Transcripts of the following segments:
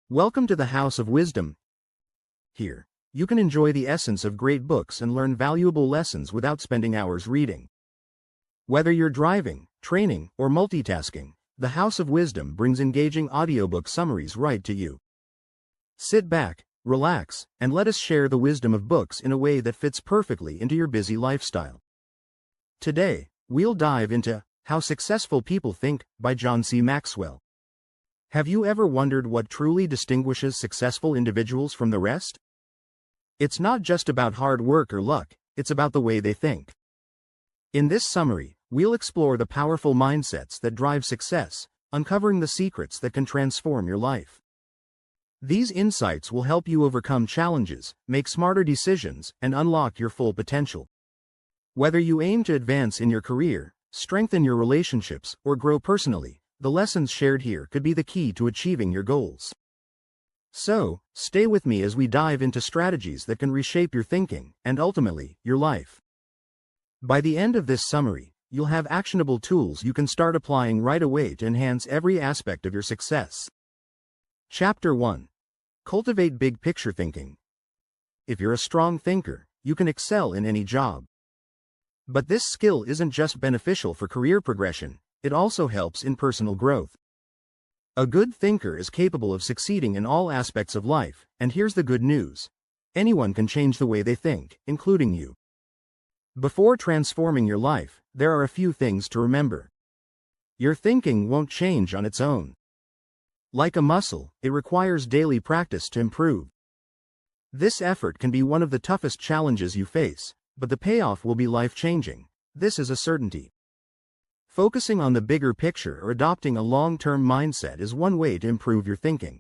Welcome to the House of Wisdom. Here, you can enjoy the essence of great books and learn valuable lessons without spending hours reading. Whether you're driving, training, or multitasking, the House of Wisdom brings engaging audiobook summaries right to you. Sit back, relax, and let us share the wisdom of books in a way that fits perfectly into your busy lifestyle. Today, we'll dive into How Successful People Think by John C. Maxwell. Have you ever wondered what truly distinguishes successful individuals from the rest? It's not just about hard work or luck, it's about the way they think. In this summary, we'll explore the powerful mindsets that drive success, uncovering the secrets that can transform your life. These insights will help you overcome challenges, make smarter decisions, and unlock your full potential. Whether you aim to advance in your career, strengthen your relationships, or grow personally, the lessons shared here could be the key to achieving your goals. So, stay with me as we dive into strategies that can reshape your thinking, and ultimately, your life. By the end of this summary, you'll have actionable tools you can start applying right away to enhance every aspect of your success. Chapter 1. Cultivate Big Picture Thinking. If you're a strong thinker, you can excel in any job. But this skill isn't just beneficial for career progression, it also helps in personal growth. A good thinker is capable of succeeding in all aspects of life, and here's the good news. Anyone can change the way they think, including you. Before transforming your life, there are a few things to remember. Your thinking won't change on its own. Like a muscle, it requires daily practice to improve. This effort can be one of the toughest challenges you face, but the payoff will be life-changing. This is a certainty. Focusing on the bigger picture or adopting a long-term mindset is one way to improve your thinking.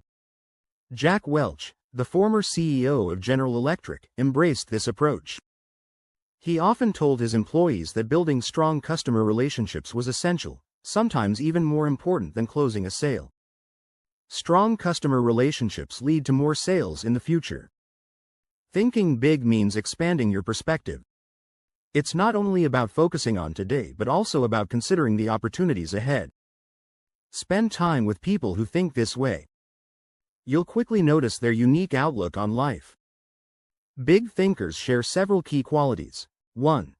Jack Welch, the former CEO of General Electric, embraced this approach. He often told his employees that building strong customer relationships was essential, sometimes even more important than closing a sale. Strong customer relationships lead to more sales in the future. Thinking big means expanding your perspective. It's not only about focusing on today but also about considering the opportunities ahead. Spend time with people who think this way. You'll quickly notice their unique outlook on life. Big thinkers share several key qualities. 1.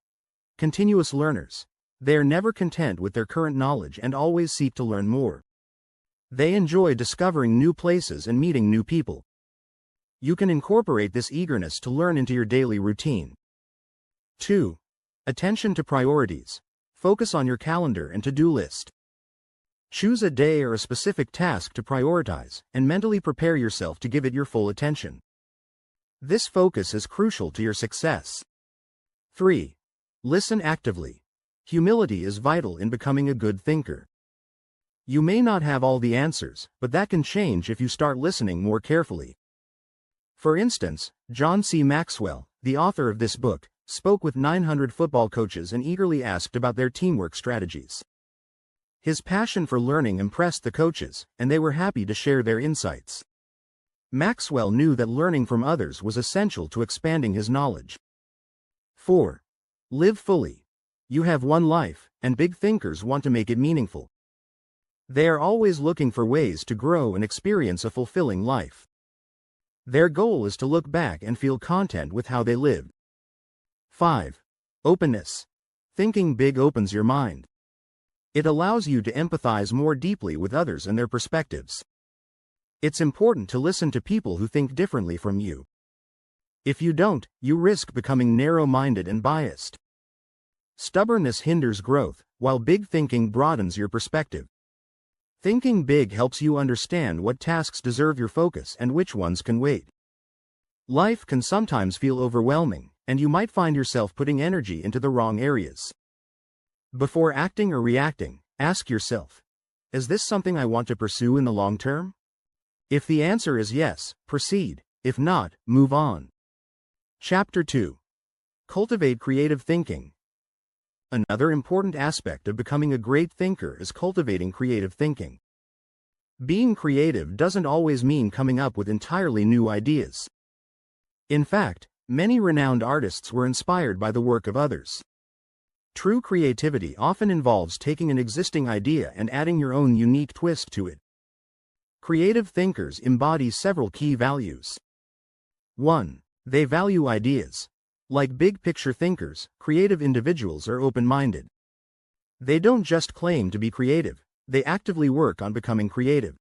Continuous learners. They are never content with their current knowledge and always seek to learn more. They enjoy discovering new places and meeting new people. You can incorporate this eagerness to learn into your daily routine. 2. Attention to priorities. Focus on your calendar and to-do list. Choose a day or a specific task to prioritize, and mentally prepare yourself to give it your full attention. This focus is crucial to your success. 3. Listen actively. Humility is vital in becoming a good thinker. You may not have all the answers, but that can change if you start listening more carefully. For instance, John C. Maxwell, the author of this book, spoke with 900 football coaches and eagerly asked about their teamwork strategies. His passion for learning impressed the coaches, and they were happy to share their insights. Maxwell knew that learning from others was essential to expanding his knowledge. 4. Live fully. You have one life, and big thinkers want to make it meaningful. They are always looking for ways to grow and experience a fulfilling life. Their goal is to look back and feel content with how they lived. 5. Openness. Thinking big opens your mind. It allows you to empathize more deeply with others and their perspectives. It's important to listen to people who think differently from you. If you don't, you risk becoming narrow-minded and biased. Stubbornness hinders growth, while big thinking broadens your perspective. Thinking big helps you understand what tasks deserve your focus and which ones can wait. Life can sometimes feel overwhelming, and you might find yourself putting energy into the wrong areas. Before acting or reacting, ask yourself, is this something I want to pursue in the long term? If the answer is yes, proceed. If not, move on. Chapter 2. Cultivate Creative Thinking. Another important aspect of becoming a great thinker is cultivating creative thinking. Being creative doesn't always mean coming up with entirely new ideas. In fact, many renowned artists were inspired by the work of others. True creativity often involves taking an existing idea and adding your own unique twist to it. Creative thinkers embody several key values. 1. They value ideas. Like big-picture thinkers, creative individuals are open-minded. They don't just claim to be creative, they actively work on becoming creative.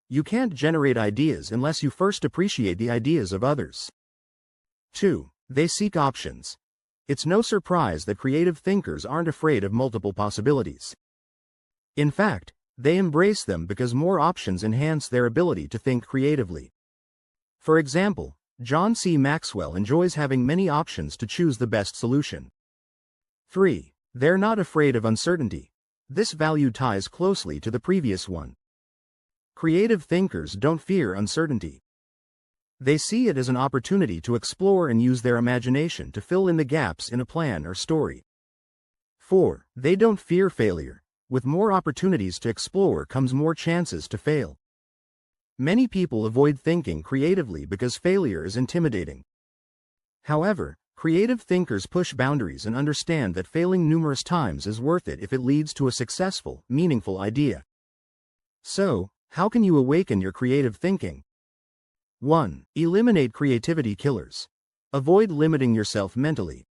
You can't generate ideas unless you first appreciate the ideas of others. 2. They seek options. It's no surprise that creative thinkers aren't afraid of multiple possibilities. In fact, they embrace them because more options enhance their ability to think creatively. For example, John C. Maxwell enjoys having many options to choose the best solution. 3. They're not afraid of uncertainty. This value ties closely to the previous one. Creative thinkers don't fear uncertainty. They see it as an opportunity to explore and use their imagination to fill in the gaps in a plan or story. 4. They don't fear failure. With more opportunities to explore comes more chances to fail. Many people avoid thinking creatively because failure is intimidating. However, creative thinkers push boundaries and understand that failing numerous times is worth it if it leads to a successful, meaningful idea. So, how can you awaken your creative thinking? 1. Eliminate creativity killers. Avoid limiting yourself mentally.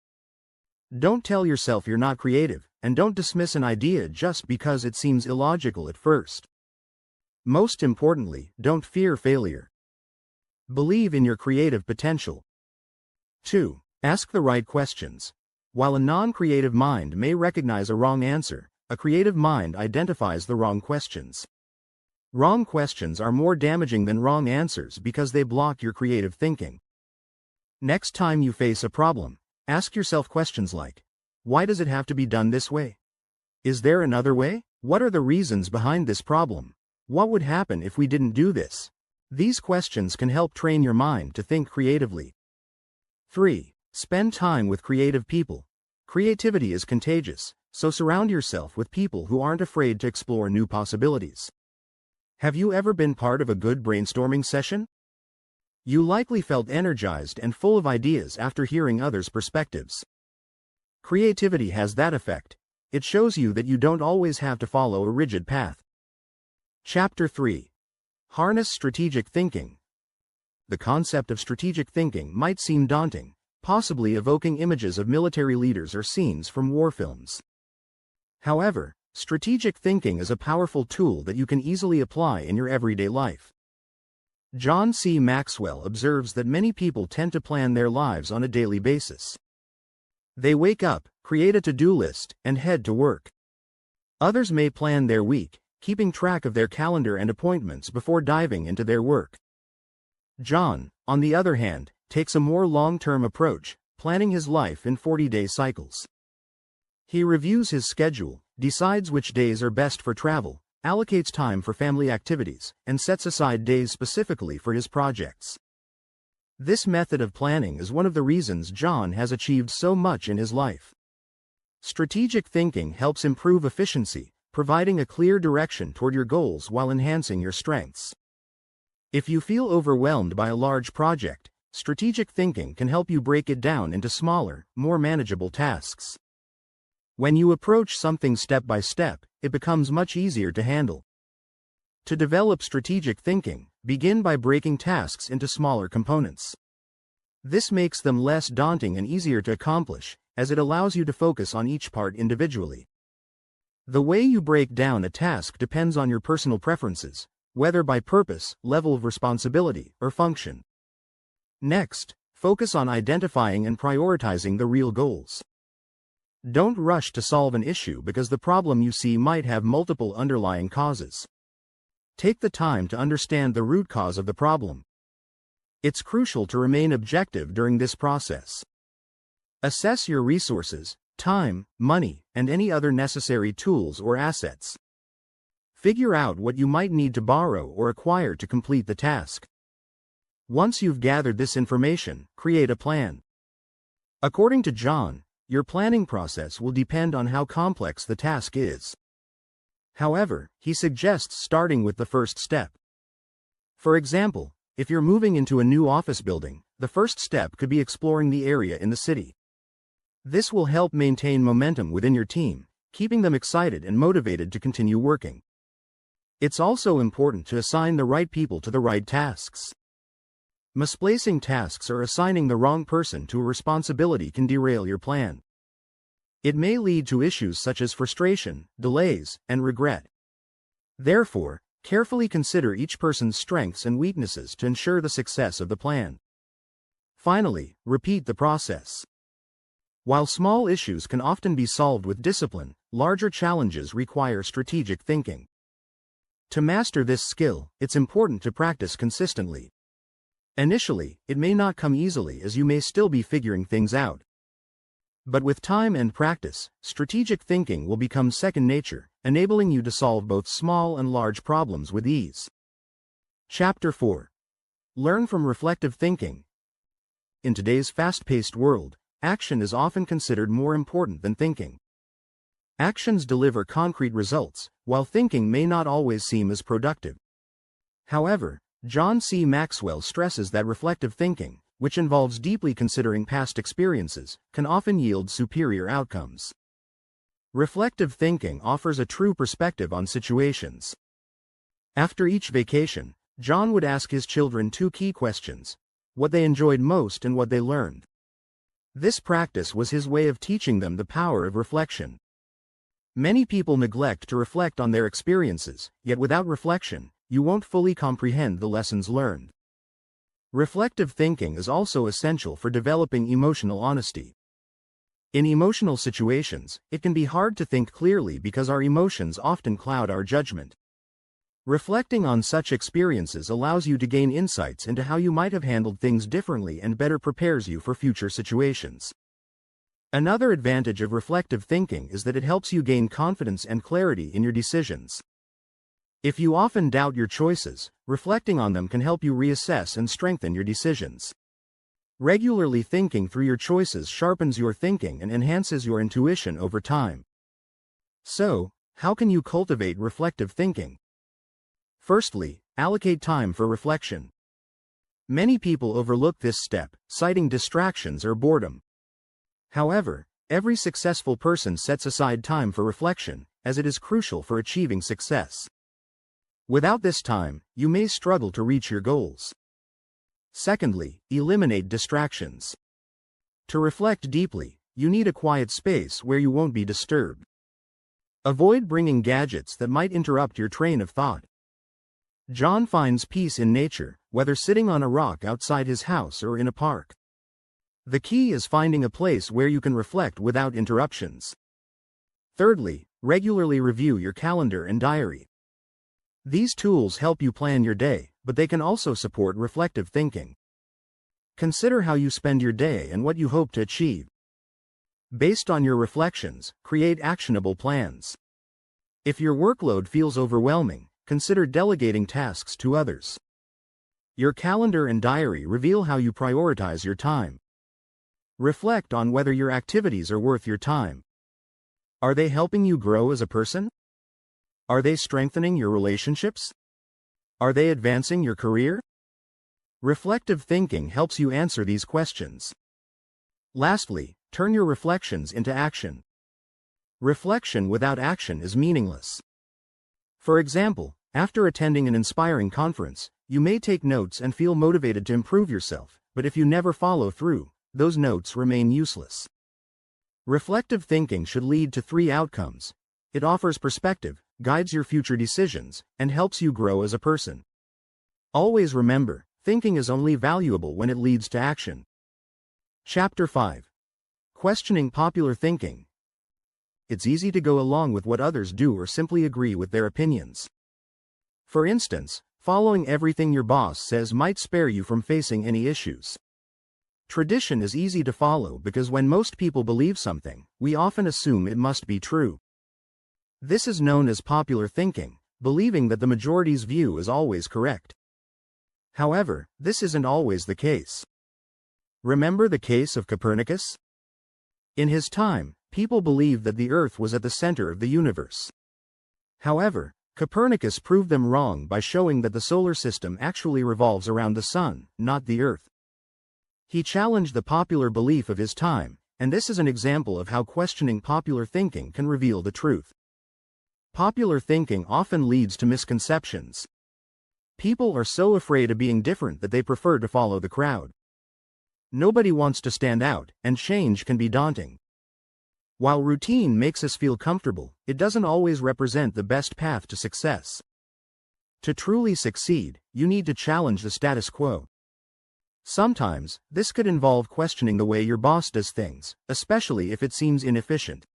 Don't tell yourself you're not creative, and don't dismiss an idea just because it seems illogical at first. Most importantly, don't fear failure. Believe in your creative potential. 2. Ask the right questions. While a non-creative mind may recognize a wrong answer, a creative mind identifies the wrong questions. Wrong questions are more damaging than wrong answers because they block your creative thinking. Next time you face a problem, ask yourself questions like, why does it have to be done this way? Is there another way? What are the reasons behind this problem? What would happen if we didn't do this? These questions can help train your mind to think creatively. 3. Spend time with creative people. Creativity is contagious, so surround yourself with people who aren't afraid to explore new possibilities. Have you ever been part of a good brainstorming session? You likely felt energized and full of ideas after hearing others' perspectives. Creativity has that effect. It shows you that you don't always have to follow a rigid path. Chapter 3. Harness strategic thinking. The concept of strategic thinking might seem daunting, possibly evoking images of military leaders or scenes from war films. However, strategic thinking is a powerful tool that you can easily apply in your everyday life. John C. Maxwell observes that many people tend to plan their lives on a daily basis. They wake up, create a to-do list, and head to work. Others may plan their week, keeping track of their calendar and appointments before diving into their work. John, on the other hand, takes a more long-term approach, planning his life in 40-day cycles. He reviews his schedule, decides which days are best for travel, allocates time for family activities, and sets aside days specifically for his projects. This method of planning is one of the reasons John has achieved so much in his life. Strategic thinking helps improve efficiency, providing a clear direction toward your goals while enhancing your strengths. If you feel overwhelmed by a large project, strategic thinking can help you break it down into smaller, more manageable tasks. When you approach something step by step, it becomes much easier to handle. To develop strategic thinking, begin by breaking tasks into smaller components. This makes them less daunting and easier to accomplish, as it allows you to focus on each part individually. The way you break down a task depends on your personal preferences, whether by purpose, level of responsibility, or function. Next, focus on identifying and prioritizing the real goals. Don't rush to solve an issue because the problem you see might have multiple underlying causes. Take the time to understand the root cause of the problem. It's crucial to remain objective during this process. Assess your resources, time, money, and any other necessary tools or assets. Figure out what you might need to borrow or acquire to complete the task. Once you've gathered this information, create a plan. According to John, your planning process will depend on how complex the task is. However, he suggests starting with the first step. For example, if you're moving into a new office building, the first step could be exploring the area in the city. This will help maintain momentum within your team, keeping them excited and motivated to continue working. It's also important to assign the right people to the right tasks. Misplacing tasks or assigning the wrong person to a responsibility can derail your plan. It may lead to issues such as frustration, delays, and regret. Therefore, carefully consider each person's strengths and weaknesses to ensure the success of the plan. Finally, repeat the process. While small issues can often be solved with discipline, larger challenges require strategic thinking. To master this skill, it's important to practice consistently. Initially, it may not come easily as you may still be figuring things out. But with time and practice, strategic thinking will become second nature, enabling you to solve both small and large problems with ease. Chapter 4. Learn from reflective thinking. In today's fast-paced world, action is often considered more important than thinking. Actions deliver concrete results, while thinking may not always seem as productive. However, John C. Maxwell stresses that reflective thinking, which involves deeply considering past experiences, can often yield superior outcomes. Reflective thinking offers a true perspective on situations. After each vacation, John would ask his children two key questions: what they enjoyed most and what they learned. This practice was his way of teaching them the power of reflection. Many people neglect to reflect on their experiences, yet without reflection, you won't fully comprehend the lessons learned. Reflective thinking is also essential for developing emotional honesty. In emotional situations, it can be hard to think clearly because our emotions often cloud our judgment. Reflecting on such experiences allows you to gain insights into how you might have handled things differently and better prepares you for future situations. Another advantage of reflective thinking is that it helps you gain confidence and clarity in your decisions. If you often doubt your choices, reflecting on them can help you reassess and strengthen your decisions. Regularly thinking through your choices sharpens your thinking and enhances your intuition over time. So, how can you cultivate reflective thinking? Firstly, allocate time for reflection. Many people overlook this step, citing distractions or boredom. However, every successful person sets aside time for reflection, as it is crucial for achieving success. Without this time, you may struggle to reach your goals. Secondly, eliminate distractions. To reflect deeply, you need a quiet space where you won't be disturbed. Avoid bringing gadgets that might interrupt your train of thought. John finds peace in nature, whether sitting on a rock outside his house or in a park. The key is finding a place where you can reflect without interruptions. Thirdly, regularly review your calendar and diary. These tools help you plan your day, but they can also support reflective thinking. Consider how you spend your day and what you hope to achieve. Based on your reflections, create actionable plans. If your workload feels overwhelming, consider delegating tasks to others. Your calendar and diary reveal how you prioritize your time. Reflect on whether your activities are worth your time. Are they helping you grow as a person? Are they strengthening your relationships? Are they advancing your career? Reflective thinking helps you answer these questions. Lastly, turn your reflections into action. Reflection without action is meaningless. For example, after attending an inspiring conference, you may take notes and feel motivated to improve yourself, but if you never follow through, those notes remain useless. Reflective thinking should lead to three outcomes. It offers perspective, guides your future decisions, and helps you grow as a person. Always remember, thinking is only valuable when it leads to action. Chapter 5. Questioning popular thinking. It's easy to go along with what others do or simply agree with their opinions. For instance, following everything your boss says might spare you from facing any issues. Tradition is easy to follow because when most people believe something, we often assume it must be true. This is known as popular thinking, believing that the majority's view is always correct. However, this isn't always the case. Remember the case of Copernicus? In his time, people believed that the Earth was at the center of the universe. However, Copernicus proved them wrong by showing that the solar system actually revolves around the sun, not the Earth. He challenged the popular belief of his time, and this is an example of how questioning popular thinking can reveal the truth. Popular thinking often leads to misconceptions. People are so afraid of being different that they prefer to follow the crowd. Nobody wants to stand out, and change can be daunting. While routine makes us feel comfortable, it doesn't always represent the best path to success. To truly succeed, you need to challenge the status quo. Sometimes, this could involve questioning the way your boss does things, especially if it seems inefficient.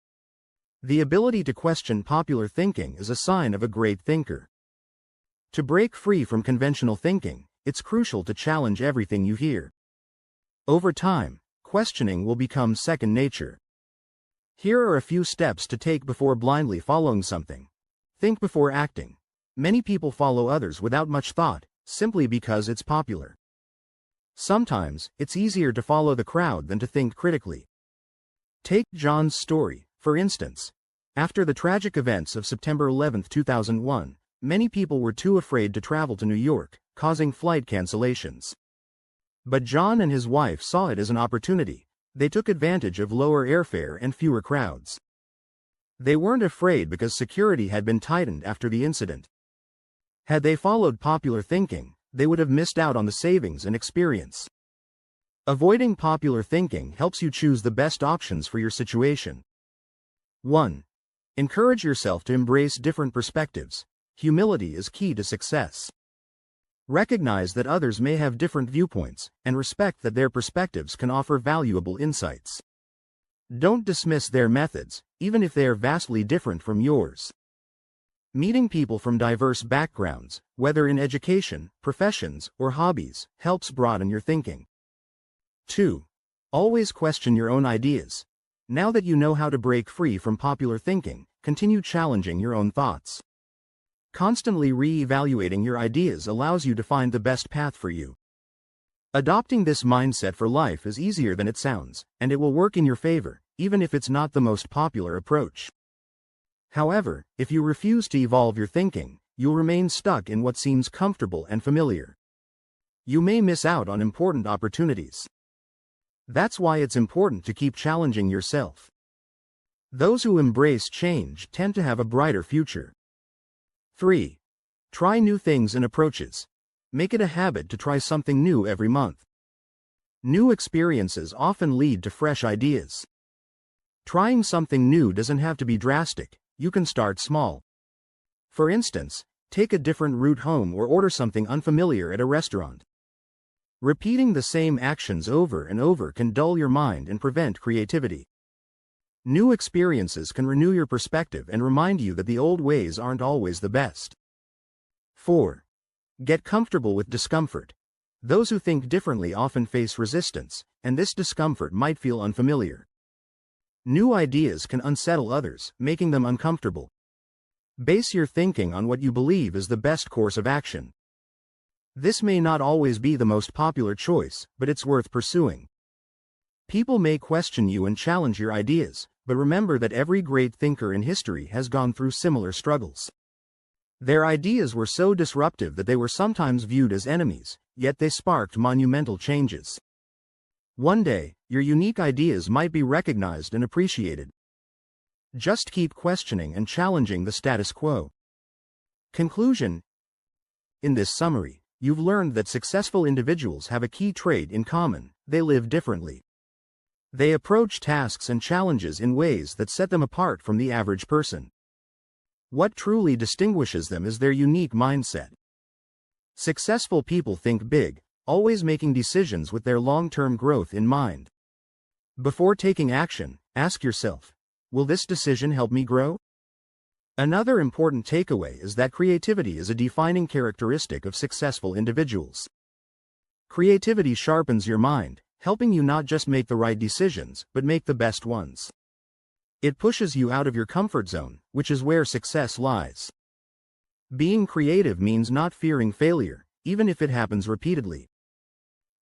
The ability to question popular thinking is a sign of a great thinker. To break free from conventional thinking, it's crucial to challenge everything you hear. Over time, questioning will become second nature. Here are a few steps to take before blindly following something. Think before acting. Many people follow others without much thought, simply because it's popular. Sometimes, it's easier to follow the crowd than to think critically. Take John's story, for instance. After the tragic events of September 11, 2001, many people were too afraid to travel to New York, causing flight cancellations. But John and his wife saw it as an opportunity. They took advantage of lower airfare and fewer crowds. They weren't afraid because security had been tightened after the incident. Had they followed popular thinking, they would have missed out on the savings and experience. Avoiding popular thinking helps you choose the best options for your situation. 1. Encourage yourself to embrace different perspectives. Humility is key to success. Recognize that others may have different viewpoints, and respect that their perspectives can offer valuable insights. Don't dismiss their methods, even if they are vastly different from yours. Meeting people from diverse backgrounds, whether in education, professions, or hobbies, helps broaden your thinking. 2. Always question your own ideas. Now that you know how to break free from popular thinking, continue challenging your own thoughts. Constantly re-evaluating your ideas allows you to find the best path for you. Adopting this mindset for life is easier than it sounds, and it will work in your favor, even if it's not the most popular approach. However, if you refuse to evolve your thinking, you'll remain stuck in what seems comfortable and familiar. You may miss out on important opportunities. That's why it's important to keep challenging yourself. Those who embrace change tend to have a brighter future. 3. Try new things and approaches. Make it a habit to try something new every month. New experiences often lead to fresh ideas. Trying something new doesn't have to be drastic. You can start small. For instance, take a different route home or order something unfamiliar at a restaurant. Repeating the same actions over and over can dull your mind and prevent creativity. New experiences can renew your perspective and remind you that the old ways aren't always the best. 4. Get comfortable with discomfort. Those who think differently often face resistance, and this discomfort might feel unfamiliar. New ideas can unsettle others, making them uncomfortable. Base your thinking on what you believe is the best course of action. This may not always be the most popular choice, but it's worth pursuing. People may question you and challenge your ideas, but remember that every great thinker in history has gone through similar struggles. Their ideas were so disruptive that they were sometimes viewed as enemies, yet they sparked monumental changes. One day, your unique ideas might be recognized and appreciated. Just keep questioning and challenging the status quo. Conclusion. In this summary, you've learned that successful individuals have a key trait in common: they live differently. They approach tasks and challenges in ways that set them apart from the average person. What truly distinguishes them is their unique mindset. Successful people think big, always making decisions with their long-term growth in mind. Before taking action, ask yourself, will this decision help me grow? Another important takeaway is that creativity is a defining characteristic of successful individuals. Creativity sharpens your mind, helping you not just make the right decisions, but make the best ones. It pushes you out of your comfort zone, which is where success lies. Being creative means not fearing failure, even if it happens repeatedly.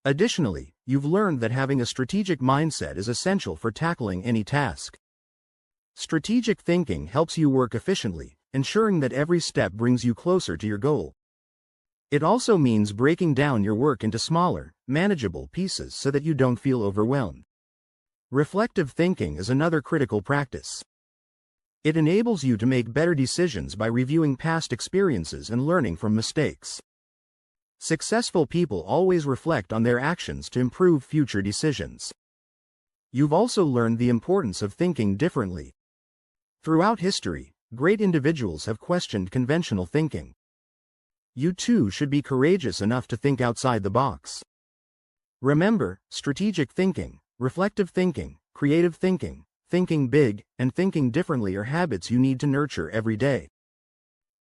Additionally, you've learned that having a strategic mindset is essential for tackling any task. Strategic thinking helps you work efficiently, ensuring that every step brings you closer to your goal. It also means breaking down your work into smaller, manageable pieces so that you don't feel overwhelmed. Reflective thinking is another critical practice. It enables you to make better decisions by reviewing past experiences and learning from mistakes. Successful people always reflect on their actions to improve future decisions. You've also learned the importance of thinking differently. Throughout history, great individuals have questioned conventional thinking. You too should be courageous enough to think outside the box. Remember, strategic thinking, reflective thinking, creative thinking, thinking big, and thinking differently are habits you need to nurture every day.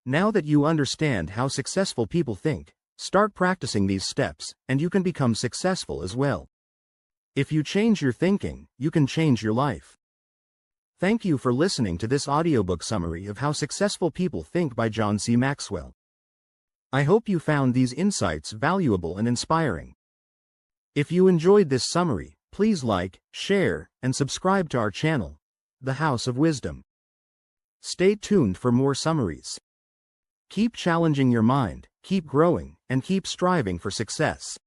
Now that you understand how successful people think, start practicing these steps, and you can become successful as well. If you change your thinking, you can change your life. Thank you for listening to this audiobook summary of How Successful People Think by John C. Maxwell. I hope you found these insights valuable and inspiring. If you enjoyed this summary, please like, share, and subscribe to our channel, The House of Wisdom. Stay tuned for more summaries. Keep challenging your mind, keep growing, and keep striving for success.